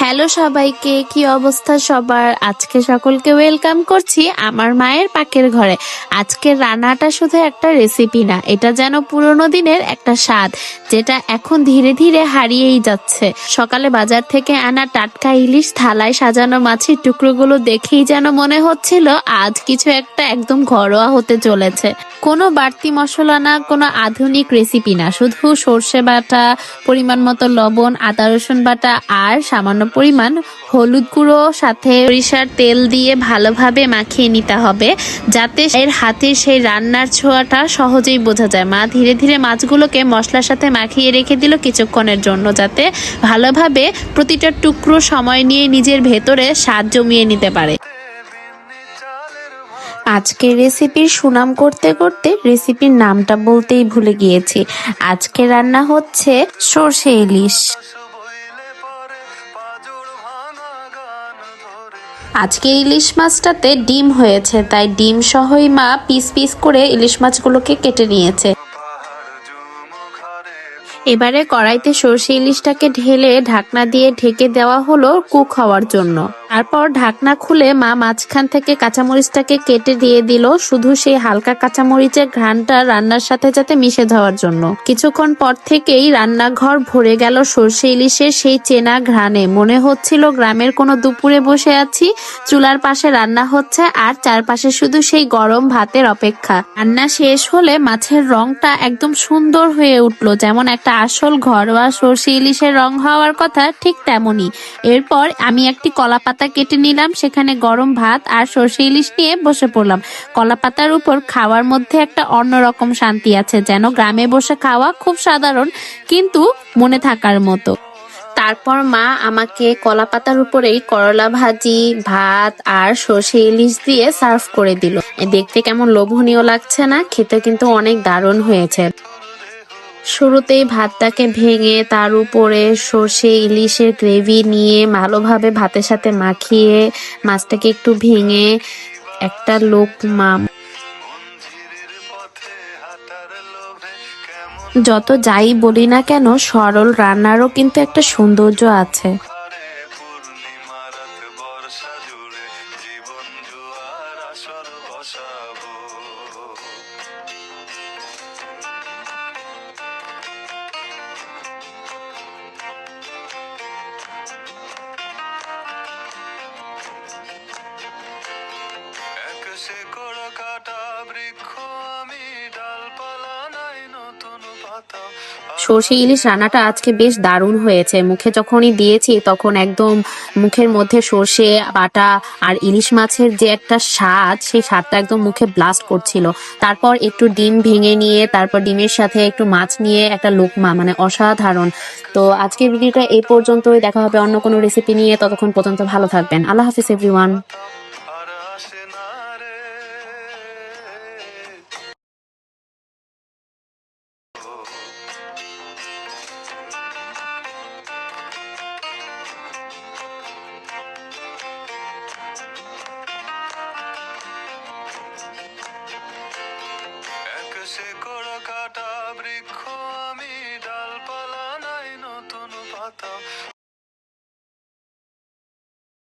Hello সবাইকে, কি অবস্থা সবার? আজকে সকলকে ওয়েলকাম করছি আমার মায়ের পাকের ঘরে। আজকের রান্নাটা শুধু একটা রেসিপি না, এটা যেন পুরোনো দিনের একটা স্বাদ, যেটা এখন ধীরে ধীরে হারিয়েই যাচ্ছে। সকালে বাজার থেকে আনা টাটকা ইলিশ থালায় সাজানো মাছের টুকরোগুলো দেখেই যেন মনে হচ্ছিল আজ কিছু একটা একদম ঘরোয়া হতে চলেছে। কোনো বাড়তি মশলা না, কোনো আধুনিক রেসিপি না, শুধু সর্ষে বাটা, পরিমাণ মতো লবণ, আদা রসুন বাটা আর সামান্য পরিমাণ হলুদ গুঁড়ো, সাথে সরিষার তেল দিয়ে ভালোভাবে মাখিয়ে নিতে হবে, যাতে এর হাতে সেই রান্নার ছোঁয়াটা সহজেই বোঝা যায়। মা ধীরে ধীরে মাছগুলোকে মশলার সাথে মাখিয়ে রেখে দিল কিছুক্ষণের জন্য, যাতে ভালোভাবে প্রতিটা টুকরো সময় নিয়ে নিজের ভেতরে স্বাদ জমিয়ে নিতে পারে। আজকের রেসিপির সুনাম করতে করতে রেসিপির নামটা বলতেই ভুলে গিয়েছি। আজকে রান্না হচ্ছে সর্ষে ইলিশ। আজকে ইলিশ মাছটাতে ডিম হয়েছে, তাই ডিম সহই মা পিস পিস করে ইলিশ মাছগুলোকে কেটে নিয়েছে। এবারে কড়াইতে সর্ষে ইলিশটাকে ঢেলে ঢাকনা দিয়ে ঢেকে দেওয়া হলো কুক হওয়ার জন্য। তারপর ঢাকনা খুলে মা মাঝখান থেকে কাঁচামরিচটাকে কেটে দিয়ে দিল, শুধু সেই হালকা কাঁচামরিচের ঘ্রাণটা রান্নার সাথে যাতে মিশে যাওয়ার জন্য। কিছুক্ষণ পর থেকেই রান্নাঘর ভরে গেল সর্ষে ইলিশের সেই চেনা ঘ্রাণে। মনে হচ্ছিল গ্রামের কোনো দুপুরে বসে আছি, চুলার পাশে রান্না হচ্ছে আর চারপাশে শুধু সেই গরম ভাতের অপেক্ষা। রান্না শেষ হলে মাছের রংটা একদম সুন্দর হয়ে উঠলো, যেমন একটা আসল ঘরোয়া সর্ষে ইলিশের রং হওয়ার কথা, ঠিক তেমনই। এরপর আমি একটি কলা পাতা কেটে নিলাম, সেখানে গরম ভাত আর সর্ষে ইলিশ নিয়ে বসে পড়লাম। কলা পাতার উপর খাওয়ার মধ্যে একটা অন্যরকম শান্তি আছে, যেন গ্রামে বসে খাওয়া খুব সাধারণ কিন্তু মনে থাকার মতো। তারপর মা আমাকে কলা পাতার উপরেই করলা ভাজি, ভাত আর সর্ষে ইলিশ দিয়ে সার্ভ করে দিল। দেখতে কেমন লোভনীয় লাগছে না? খেতে কিন্তু অনেক দারুণ হয়েছে। শুরুতেই ভাতটাকে ভেঙে তার উপরে সর্ষে ইলিশের গ্রেভি নিয়ে ভালোভাবে ভাতের সাথে মাখিয়ে মাছটাকে একটু ভেঙে একটা লোকমা। যত যাই বলি না কেন, সরল রান্নারও কিন্তু একটা সৌন্দর্য আছে। সর্ষে ইলিশ রান্নাটা আজকে বেশ দারুণ হয়েছে। মুখে যখনই দিয়েছি তখন একদম মুখের মধ্যে সর্ষে বাটা আর ইলিশ মাছের যে একটা স্বাদ, সেই স্বাদটা একদম মুখে ব্লাস্ট করছিল। তারপর একটু ডিম ভেঙে নিয়ে তারপর ডিমের সাথে একটু মাছ নিয়ে একটা লোকমা, মানে অসাধারণ। তো আজকের ভিডিওটা এই পর্যন্তই, দেখা হবে অন্য কোনো রেসিপি নিয়ে। ততক্ষণ পর্যন্ত ভালো থাকবেন। আল্লাহ হাফিজ এভরিওয়ান। শেকড়